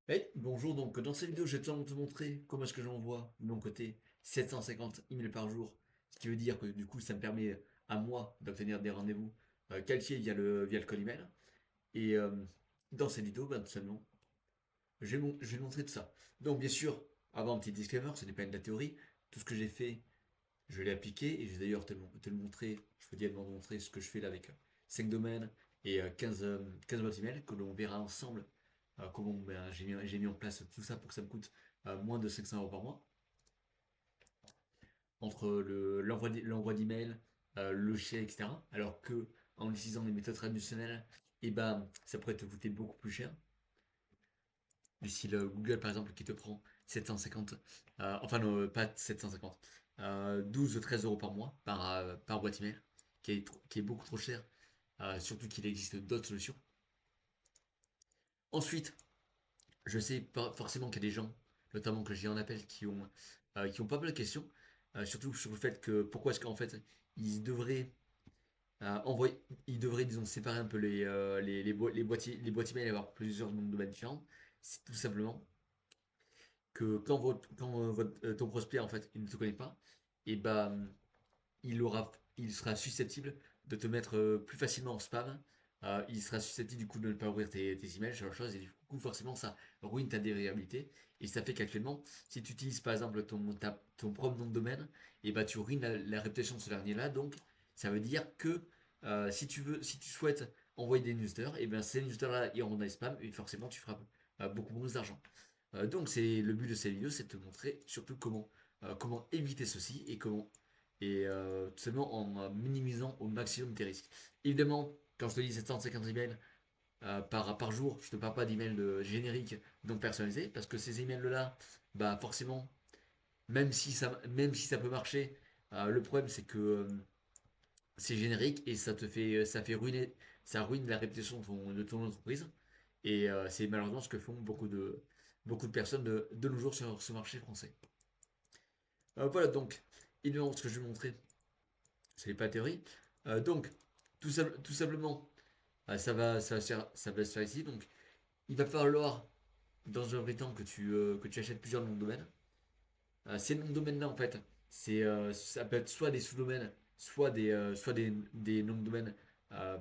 Hey, bonjour, donc dans cette vidéo je vais te montrer comment est-ce que j'envoie de mon côté 750 emails par jour, ce qui veut dire que du coup ça me permet à moi d'obtenir des rendez-vous qualifiés via le call email. Et dans cette vidéo, tout simplement, je vais montrer tout ça. Donc bien sûr, avant un petit disclaimer, ce n'est pas de la théorie, tout ce que j'ai fait, je l'ai appliqué et je vais d'ailleurs te le montrer, je peux directement te montrer ce que je fais là avec 5 domaines et 15 boîtes email que l'on verra ensemble comment j'ai mis en place tout ça pour que ça me coûte moins de 500 € par mois. Entre l'envoi d'email, le share, etc. Alors que en utilisant des méthodes traditionnelles, et ben, ça pourrait te coûter beaucoup plus cher. Du style Google par exemple qui te prend 750, enfin non, pas 750, 12 ou 13 € par mois par boîte email, qui est beaucoup trop cher, surtout qu'il existe d'autres solutions. Ensuite, je sais pas forcément qu'il y a des gens, notamment que j'ai en appel, qui ont pas mal de questions, surtout sur le fait que pourquoi est-ce qu'en fait ils devraient envoyer, ils devraient disons séparer un peu les boîtes email et avoir plusieurs noms de domaines différents. C'est tout simplement que ton prospect en fait il ne te connaît pas, et bah il sera susceptible de te mettre plus facilement en spam. Il sera susceptible du coup de ne pas ouvrir tes emails, sur la chose, et du coup forcément ça ruine ta délivrabilité. Et ça fait qu'actuellement, si tu utilises par exemple ton propre nom de domaine, et bah tu ruines la réputation de ce dernier-là. Donc ça veut dire que si tu souhaites envoyer des newsletters, et ben ces newsletters-là iront dans les spams et forcément tu feras beaucoup moins d'argent. Donc c'est le but de cette vidéo, c'est de te montrer surtout comment éviter ceci tout simplement en minimisant au maximum tes risques. Évidemment, quand je te dis 750 emails par jour, je ne te parle pas d'emails génériques non personnalisés, parce que ces emails-là, bah forcément, même si ça peut marcher, le problème c'est que c'est générique et ça fait ruiner, ça ruine la réputation de ton entreprise. Et c'est malheureusement ce que font beaucoup de personnes de nos jours sur ce marché français. Voilà donc, évidemment, ce que je vais montrer, c'est pas la théorie. Donc, tout simplement, ça va se faire ici. Donc, il va falloir, dans un vrai temps, que tu achètes plusieurs noms de domaine. Ces noms de domaine-là, en fait, ça peut être soit des sous-domaines, soit des noms de domaine, euh,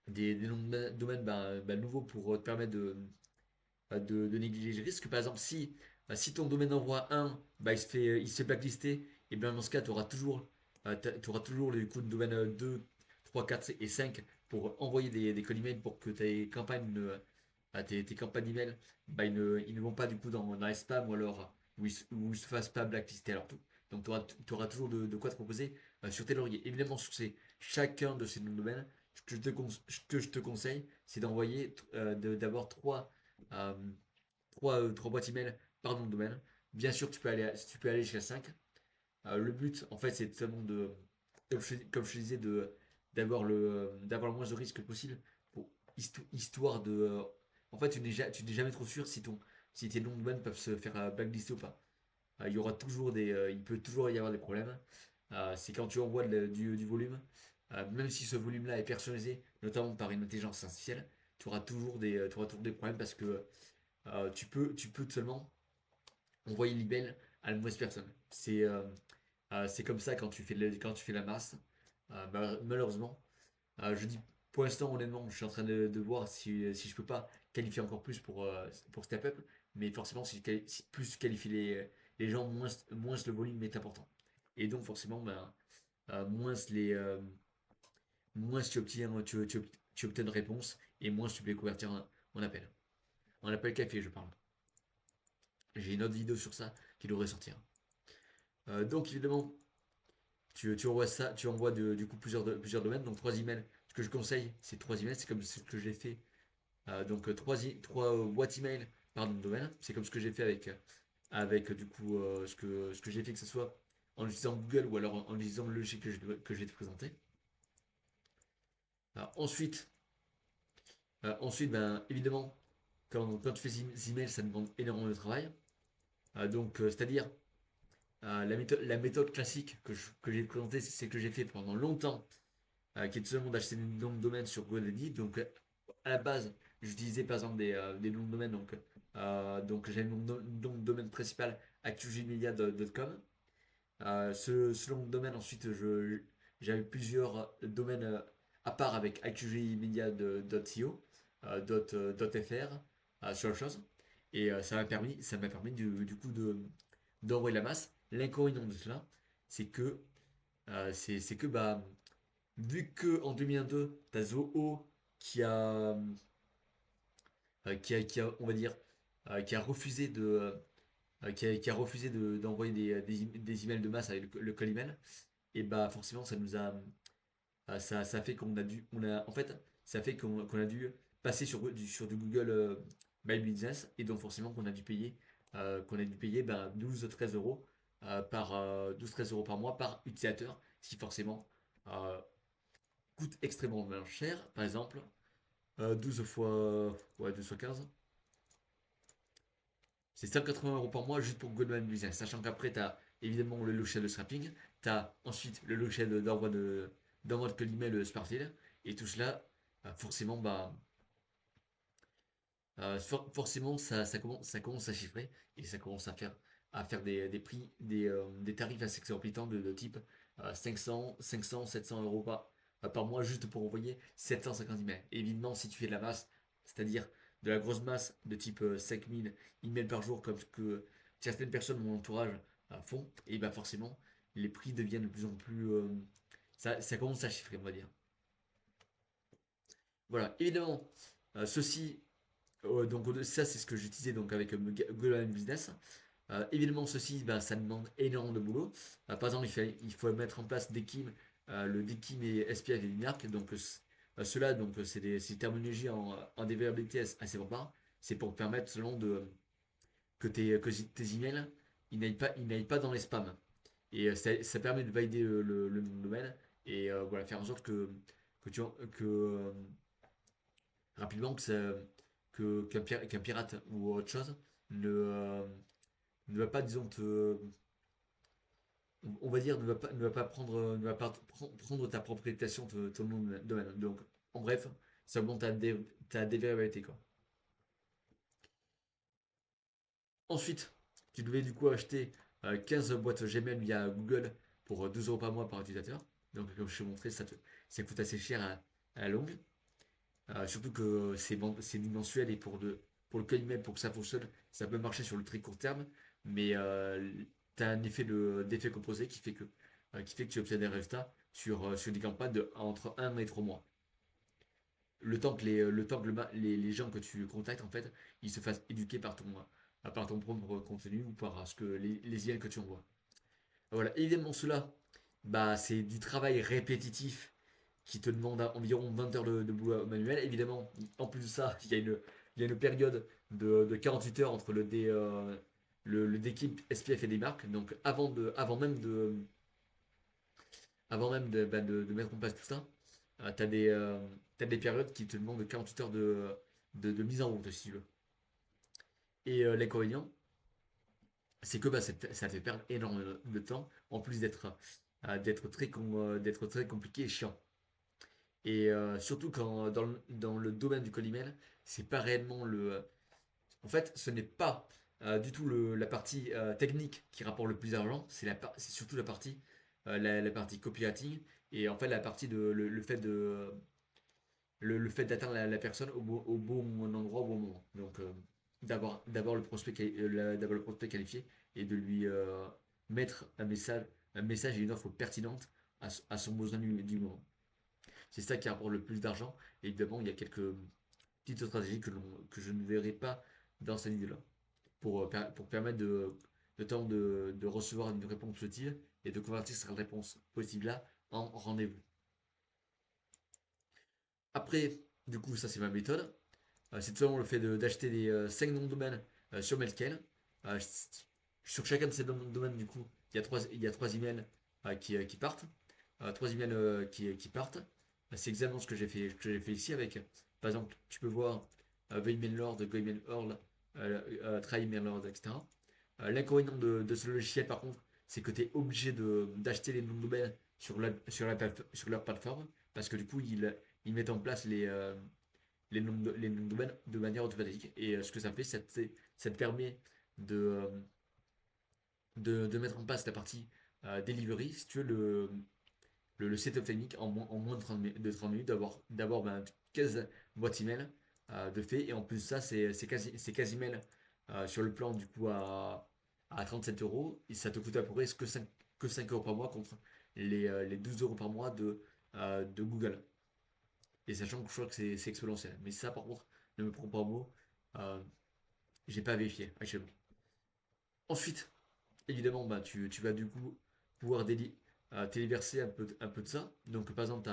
des noms de domaine nouveaux pour te permettre de négliger les risques. Par exemple, si ton domaine envoie un, il se fait blacklister, et bien dans ce cas, tu auras toujours les coûts de domaine 2, 3, 4 et 5 pour envoyer des codes email pour que tes campagnes email, ils ne vont pas du coup dans les spams, ou alors où ils se fassent pas blacklister alors tout. Donc tu auras toujours de quoi te proposer sur tes lauriers. Évidemment, sur chacun de ces noms de domaine, ce que je te conseille, c'est d'envoyer d'abord euh, trois boîtes email par nom de domaine. Bien sûr, tu peux aller jusqu'à 5. Le but, en fait, c'est seulement comme je disais, d'avoir le moins de risques possible, pour, histoire de. En fait, tu n'es jamais trop sûr si tes noms de domaine peuvent se faire blacklister ou pas. Il peut toujours y avoir des problèmes. C'est quand tu envoies du volume, même si ce volume-là est personnalisé, notamment par une intelligence artificielle, tu auras toujours des problèmes, parce que tu peux seulement envoyer l'email à la mauvaise personne. C'est comme ça quand tu fais la masse. Malheureusement, je dis pour l'instant, honnêtement, je suis en train de voir si je peux pas qualifier encore plus pour Step Up, mais forcément, si plus je qualifie les gens, moins le volume est important. Et donc, forcément, moins tu obtiens de réponses, et moins tu peux convertir en appel café, je parle. J'ai une autre vidéo sur ça qui devrait sortir. Donc évidemment, tu envoies ça, tu envoies du coup plusieurs domaines, donc trois emails. Ce que je conseille, c'est trois emails, c'est comme ce que j'ai fait. Donc trois boîtes email par domaine, c'est comme ce que j'ai fait avec du coup ce que j'ai fait, que ce soit en utilisant Google ou alors en utilisant le logiciel que je vais te présenter. Ensuite, évidemment, quand tu fais ces emails, ça demande énormément de travail. Donc, c'est-à-dire, la méthode classique que j'ai présentée, c'est ce que j'ai fait pendant longtemps, qui est tout simplement d'acheter des noms de domaine sur GoDaddy. Donc, à la base, j'utilisais par exemple des noms de domaine. Donc j'ai mon nom de domaine principal actugmedia.com. Ce nom de domaine, ensuite, j'avais plusieurs domaines à part avec actugmedia.co, .fr, sur la chose. Et ça m'a permis du coup d'envoyer la masse. L'inconvénient de cela, c'est que, c'est que bah, vu que en 2022, tu as Zoho qui a, on va dire, qui a refusé qui a refusé d'envoyer des emails de masse avec le call email, et bah forcément ça nous a ça fait qu'on a dû on a en fait ça fait qu'on a dû passer sur du Google My Business, et donc forcément qu'on a dû payer bah, 12-13 € par 12-13 € par mois par utilisateur, ce qui forcément euh, coûte extrêmement cher. Par exemple 12 fois ouais, 12 fois 15, c'est 180 € par mois juste pour Goldman Business. Sachant qu'après, tu as évidemment le logiciel de scrapping, tu as ensuite le logiciel d'envoi de email Sparkle, et tout cela, forcément, forcément ça commence à chiffrer, et ça commence à faire des prix, des tarifs assez exorbitants de type 500, 700 € par mois juste pour envoyer 750 emails. Et évidemment, si tu fais de la masse, c'est-à-dire de la grosse masse de type 5000 emails par jour, comme ce que certaines personnes de mon entourage font, et bah forcément, les prix deviennent de plus en plus. Ça commence à chiffrer, on va dire. Voilà, évidemment, ceci donc ça c'est ce que j'utilisais donc avec Google Business. Évidemment ceci bah, ça demande énormément de boulot. Par exemple il faut mettre en place DKIM, le DKIM et SPF et Linarc. Donc cela donc c'est des terminologies en développabilité assez barbares. C'est pour permettre selon que tes emails ils n'aillent pas dans les spams. Et ça permet de valider le nom de domaine, et voilà, faire en sorte que rapidement qu'un pirate ou autre chose ne, euh, ne va pas, disons, on va dire, ne va pas prendre ta propriétation de ton nom de domaine. Donc, en bref, ça augmente ta déverabilité, quoi. Ensuite, tu devais du coup acheter 15 boîtes Gmail via Google pour 12 € par mois par utilisateur. Donc, comme je t'ai montré, ça coûte assez cher à la longue. Surtout que c'est mensuel, et pour le code email, pour que ça fonctionne, ça peut marcher sur le très court terme, mais tu as un d'effet composé qui fait que tu obtiens des résultats sur des campagnes entre 1 et 3 mois. Le temps que les gens que tu contactes, en fait, ils se fassent éduquer par ton propre contenu, ou par les emails que tu envoies. Voilà, évidemment, cela, bah, c'est du travail répétitif qui te demande environ 20 heures de boulot manuel. Évidemment, en plus de ça, il y a une période de 48 heures entre le d'équipe SPF et des marques. Donc avant même de mettre en place tout ça, t'as des périodes qui te demandent 48 heures de mise en route, si tu veux. Et l'inconvénient, c'est que bah, ça te fait perdre énormément de temps, en plus d'être très compliqué et chiant. Et surtout quand dans le domaine du Colimel, c'est pas réellement en fait, ce n'est pas du tout la partie technique qui rapporte le plus d'argent, c'est surtout la partie copywriting, et en fait la partie le fait le fait d'atteindre la personne au bon endroit, au bon moment. Donc d'abord d'abord le prospect qualifié, et de lui mettre un message et une offre pertinente à son besoin du moment. C'est ça qui rapporte le plus d'argent. Et évidemment, il y a quelques petites stratégies que je ne verrai pas dans cette vidéo-là. Pour permettre de recevoir une réponse positive, et de convertir cette réponse positive-là en rendez-vous. Après, du coup, ça c'est ma méthode. C'est tout simplement le fait d'acheter des 5 noms de domaine sur Mailscale. Euh, sur chacun de ces noms de domaine, du coup, il y a 3 emails qui partent. 3 emails qui partent. C'est exactement ce que j'ai fait ici avec, par exemple, tu peux voir The Email Lord, Go Email Earl, Try Email Lord, etc. L'inconvénient de ce logiciel, par contre, c'est que tu es obligé d'acheter les noms de domaine sur leur plateforme, parce que du coup, ils mettent en place les noms de domaine de manière automatique. Et ce que ça fait, ça te permet de, de mettre en place la partie delivery, si tu veux, le setup technique en moins de 30 minutes, d'avoir ben, 15 boîtes email de fait. Et en plus de ça, c'est quasi email sur le plan du coup à 37 euros. Et ça te coûte à peu près que 5 euros par mois contre les 12 euros par mois de Google. Et sachant que je crois que c'est exponentiel. Mais ça, par contre, ne me prends pas au mot. Euh, j'ai pas vérifié actuellement. Ensuite, évidemment, bah, tu vas du coup pouvoir téléverser un peu de ça. Donc, par exemple,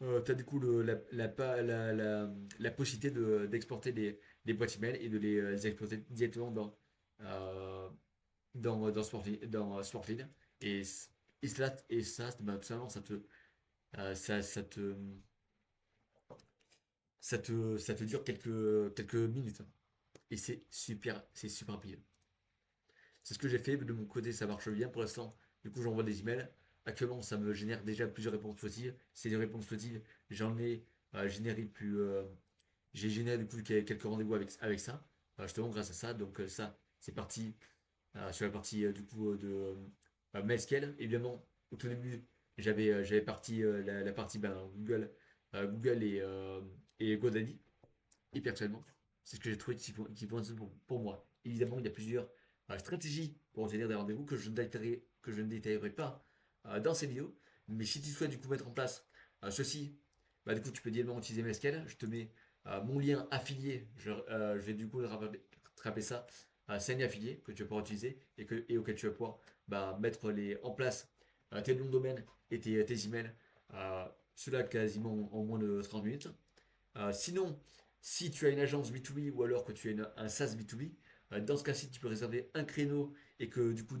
tu as du coup la possibilité d'exporter les boîtes email et de les exporter directement euh, dans Sportfeed. Et, et ça bah, tout simplement, euh, ça, ça te, ça te dure quelques minutes. Et c'est super rapide. C'est ce que j'ai fait. De mon côté, ça marche bien pour l'instant. Du coup, j'envoie des emails. Actuellement, ça me génère déjà plusieurs réponses possibles. Ces réponses possibles, j'en ai généré j'ai généré du coup quelques rendez-vous avec ça. Justement, grâce à ça. Donc, ça, c'est parti sur la partie du coup de MySQL. Évidemment, au tout début, j'avais parti la partie ben, Google et GoDaddy. Et personnellement, c'est ce que j'ai trouvé qui fonctionne pour moi. Évidemment, il y a plusieurs stratégies pour obtenir des rendez-vous que je ne détaillerai pas dans ces vidéos. Mais si tu souhaites du coup mettre en place ceci, bah, du coup, tu peux également utiliser MySQL. Je te mets mon lien affilié. Je vais du coup te rappeler ça. C'est un lien affilié que tu vas pouvoir utiliser et auquel tu vas pouvoir bah, mettre en place tes noms de domaine et tes emails. Cela quasiment en moins de 30 minutes. Sinon, si tu as une agence B2B ou alors que tu as un SaaS B2B, dans ce cas-ci, tu peux réserver un créneau et que du coup,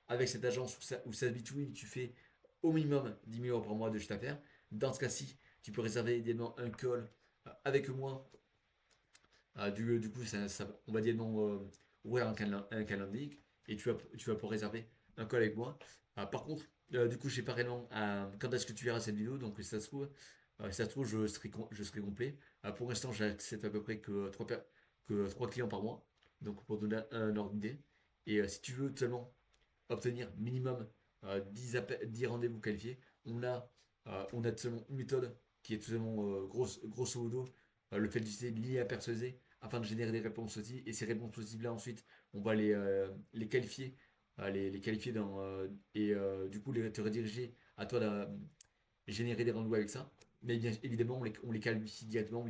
avec cette agence ou SaaS B2B, tu fais au minimum 10 000 euros par mois de chiffre d'affaires. Dans ce cas-ci, tu peux réserver également un call avec moi. Du coup, on va également ouvrir un calendrier et tu vas pouvoir réserver un call avec moi. Par contre, du coup, je sais pas réellement quand est-ce que tu verras cette vidéo, donc si ça se trouve je serai complet. Pour l'instant, j'accepte à peu près que 3 clients par mois, donc pour donner un ordre d'idée. Et si tu veux seulement obtenir minimum 10 rendez-vous qualifiés, on a seulement une méthode qui est tout simplement grosso modo le fait d'utiliser l'IA personnalisée afin de générer des réponses aussi. Et ces réponses possibles là ensuite, on va les qualifier, les qualifier et du coup te rediriger à toi de générer des rendez-vous avec ça. Mais bien évidemment, on les qualifie directement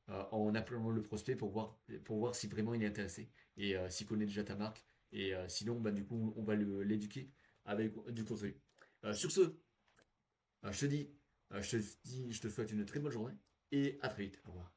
en appelant le prospect pour voir si vraiment il est intéressé et s'il connaît déjà ta marque. Et sinon, bah, du coup, on va l'éduquer avec du contenu. Sur ce, je te dis, je te souhaite une très bonne journée et à très vite. Au revoir.